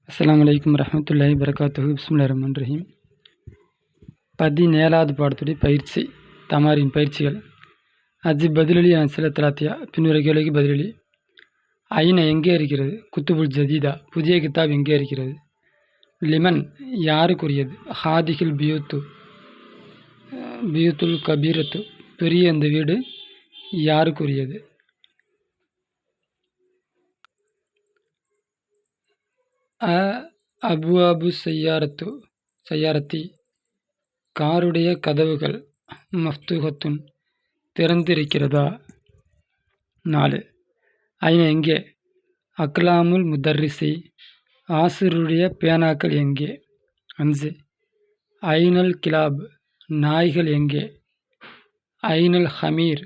அஸ்ஸலாமு அலைக்கும் வரஹ்மத்துல்லாஹி வரகாத்துஹு. பிஸ்மில்லாஹிர் ரஹ்மானிர் ரஹீம். 17வது பாடத்துடைய பயிற்சி தமாரின் பயிற்சிகள். அஜிப் பதிலொலி சில தலாத்தியா பின்வரை கேள்விக்கு பதிலொலி. ஐன எங்கே இருக்கிறது? குத்துபுல் ஜதீதா புதிய கிதாப் எங்கே இருக்கிறது? லிமன் யாருக்குரியது? ஹாதிகில் பியூத்துல் கபீரத்து பெரிய இந்த வீடு யாருக்குரியது? அபுவாபு சையாரத்தி காருடைய கதவுகள் மஃப்தூஹத்துன் திறந்திருக்கிறதா? 4. ஐன எங்கே? அக்லாமுல் முதர்ரிசி ஆசிரியருடைய பேனாக்கள் எங்கே? 5. ஐனல் கிலாப் நாய்கள் எங்கே? ஐனல் ஹமீர்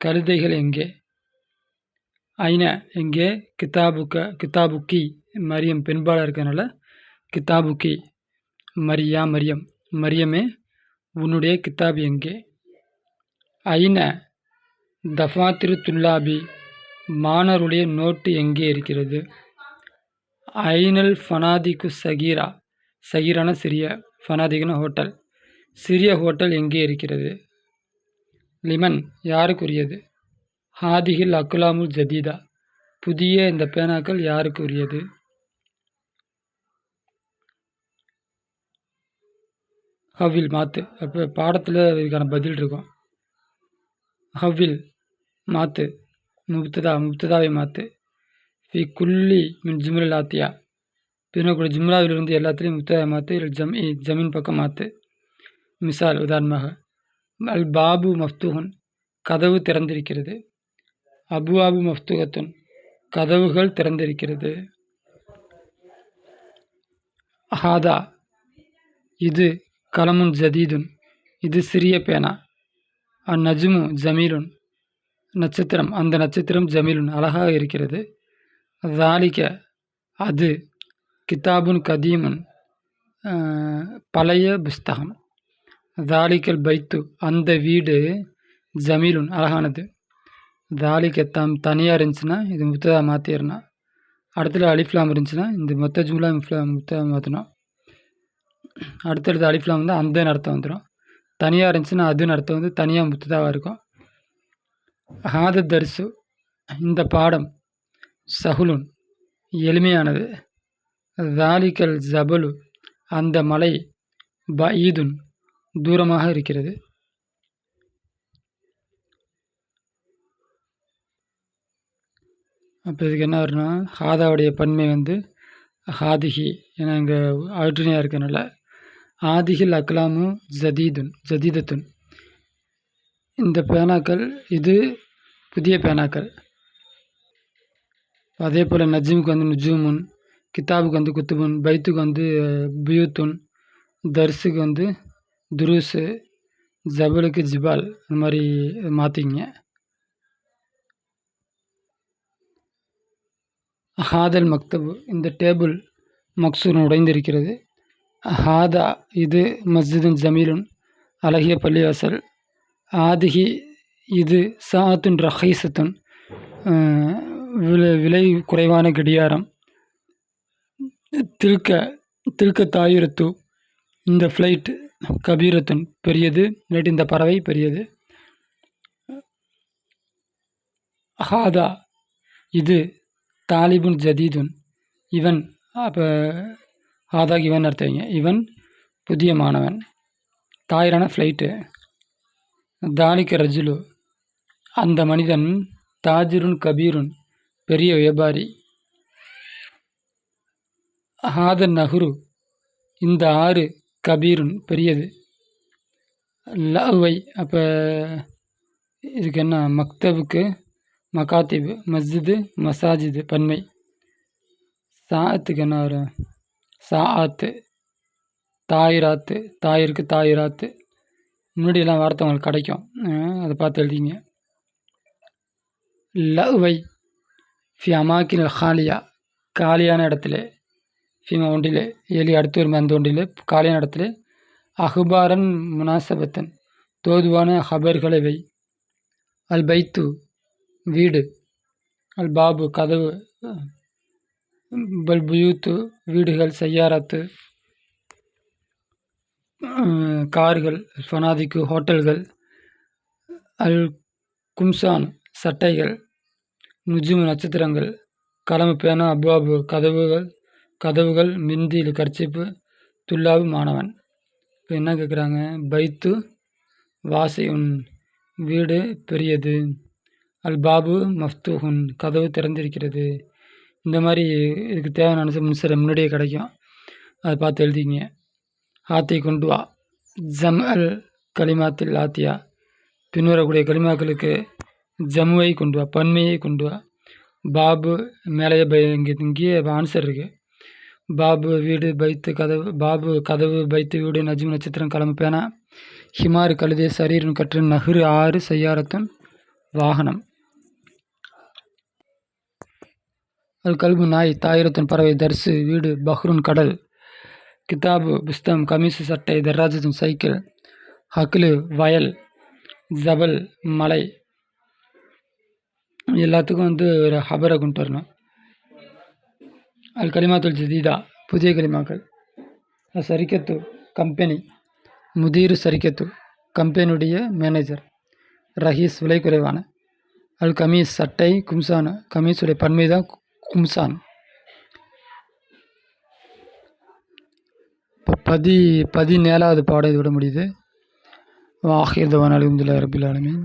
கழுதைகள் எங்கே? ஐன எங்கே? கிதாபுக்கி மரியம் பெண்பாளாக இருக்கிறதுனால கிதாபுக்கி மரியமே உன்னுடைய கிதாப் எங்கே? ஐன தஃபாத்திரு துல்லாபி மாணவருடைய நோட்டு எங்கே இருக்கிறது? ஐனல் ஃபனாதிக்கு சகீரான சிறிய, ஃபனாதிக்குன ஹோட்டல், சிறிய ஹோட்டல் எங்கே இருக்கிறது? லிமன் யாருக்குரியது? ஹாதிகில் அக்குலாமுல் ஜதீதா புதிய இந்த பேனாக்கள் யாருக்கு உரியது? ஹவ்வில் மாத்து. அப்போ பாடத்தில் இதுக்கான பதில் இருக்கும். ஹவ்வில் மாத்து முப்ததாவை மாத்து. ஃபி குல்லி மின் ஜும்லல் ஆத்தியா பின்னக்கூடிய ஜும்லாவிலிருந்து எல்லாத்துலேயும் முப்ததாவை மாற்று. ஜமீன் பக்கம் மாற்று. மிசால் உதாரணமாக அல் பாபு மஃப்தூஹன் கதவு திறந்திருக்கிறது. அபுவாபு மஃப்தூஹத்துன் கதவுகள் திறந்திருக்கிறது. ஹாதா இது கலமுன் ஜதீதுன் இது சிறிய பேனா. அந்நஜ்மு ஜமீலுன் நட்சத்திரம் அந்த நட்சத்திரம் ஜமீலுன் அழகாக இருக்கிறது. தாலிக்க அது கிதாபுன் கதீமுன் பழைய புஸ்தகம். தாலிக்கல் பைத்து அந்த வீடு ஜமீலுன் அழகானது. தாலிக்க தனியாக இருந்துச்சுன்னா இது முத்ததா மாற்றிடணும். அடுத்தது அலிஃப்லாம் இருந்துச்சுன்னா இந்த மொத்த ஜும்லா முத்ததா மாற்றணும். அடுத்தடுத்து அலிஃப்லாம் வந்து அந்தன்னு அர்த்தம் வந்துடும். தனியாக இருந்துச்சுன்னா அதுன்னு அர்த்தம் வந்து தனியாக முத்ததாவாக இருக்கும். ஹாத தர்சு இந்த பாடம் சஹுலுன் எளிமையானது. தாலிக்கல் ஜபலு அந்த மலை பஈதுன் தூரமாக இருக்கிறது. அப்போ இதுக்கு என்ன வரும்னா ஹாதாவுடைய பன்மை வந்து ஹாதிஹி ஏன்னா இங்கே ஆற்றுணையாக இருக்கனால ஆதிகில் அக்லாமு ஜதீதத்துன் இந்த பேனாக்கள் இது புதிய பேனாக்கள். அதே போல் நஜ்முக்கு வந்து நுஜூமுன், கிதாபுக்கு வந்து குத்துபுன், பைத்துக்கு வந்து பியூத்துன், தர்ஸுக்கு வந்து துருஸு, ஜபலுக்கு ஜிபால் இந்த மாதிரி மாற்றிக்கிங்க. ஹாதல் மக்தபு இந்த டேபிள் மக்சூரன் உடைந்திருக்கிறது. ஹாதா இது மஸ்ஜிதுன் ஜமீலுன் அழகிய பள்ளிவாசல். ஆதிஹி இது சாத்துன் ரஹீசத்துன் விலை குறைவான கடியாரம். தில்க தாயிரத்து இந்த ஃப்ளைட் கபீரத்துன் பெரியது. இந்த பறவை பெரியது. ஹாதா இது தாலிபுன் ஜதீதுன் இவன். அப்போ ஹாதாக்கு இவன் அர்த்தவங்க இவன் புதிய மாணவன். தாயிரான ஃப்ளைட்டு. தாலிக்க ரஜுலு அந்த மனிதன். தாஜிருன் கபீருன் பெரிய வியாபாரி. ஹாதன் நஹ்ரு இந்த ஆறு கபீருன் பெரியது. லவை அப்போ இதுக்கு என்ன? மக்தபுக்கு மகாத்திபு, மஸ்ஜிது மசாஜிது பன்மை. சாத்துக்கு என்ன வரும்? சாஆத்து. தாயிராத்து தாயிருக்கு தாயிராத்து. முன்னாடியெல்லாம் வார்த்தை உங்களுக்கு கிடைக்கும், அதை பார்த்து எழுதிங்க. லவை ஃபி அமாக்கின் ஹாலியா காலியான இடத்துல. ஃபீமா ஒன்றிலே ஏழி அடுத்து வருமே அந்த ஒன்றிலே காலியான இடத்துல. அஹ்பாரன் முனாசபத்தன் தோதுவான ஹபர்களை வை. அல் பைத்து வீடு. அல் பாபு கதவு. பல்புயூத்து வீடுகள், சையாரத்து கார்கள், ஃபனாதிக்கு ஹோட்டல்கள், அல் கும்சான் சட்டைகள், நுஜும் நட்சத்திரங்கள், கலமு பேனா, அப்வாபு கதவுகள், மிந்தில் கர்ச்சிப்பு, துல்லாவு மாணவன். இப்போ என்ன கேட்குறாங்க? பைத்து வாசியுன் வீடு பெரியது, அல் பாபு மஃப்தூஹுன் கதவு திறந்திருக்கிறது. இந்த மாதிரி இதுக்கு தேவையான முன்சரை முன்னாடியே கிடைக்கும், அதை பார்த்து எழுதிங்க. ஆத்தி கொண்டு வா அல் கலிமாத்தில் ஆத்தியா பின்வரக்கூடிய கலிமாக்களுக்கு ஜம்முவை கொண்டு வா, பன்மையை கொண்டு வா. பாபு மேலேயே இங்கேயே ஆன்சர் இருக்குது. பாபு வீடு, பைத்து கதவு. பாபு கதவு, பைத்து வீடு, நஜ்மு நட்சத்திரம், கலமு பேனா, ஹிமாரு கழுதே, சரீரன் கற்று, நஹ்ரு ஆறு, சையாரத்துன் வாகனம். அல் கல்பு நாய், தாயிரத்துன் பறவை, தர்சு வீடு, பஹ்ருன் கடல், கிதாபு புஸ்தகம், கமிசு சட்டை, தர்ராஜத்துன் சைக்கிள், ஹக்லு வயல், ஜபல் மலை. எல்லாத்துக்கும் ஒரு ஹபரை கொண்டு வரணும். அல் கலிமாத்துல் ஜதீதா புதிய கலிமாக்கள். சரிக்கத்து கம்பெனி, முதீரு சரிக்கத்து கம்பெனியுடைய மேனேஜர், ரஹீஸ் விலை குறைவான. அல் கமீஸ் சட்டை, கும்சான் கமீஸுடைய பன்மை தான் கும்சான். இப்போ 17வது பாடம் இதோட முடியுது. வாஹிர் தவான் அல்ஹம்துலில்லாஹி ரப்பில் ஆலமீன்.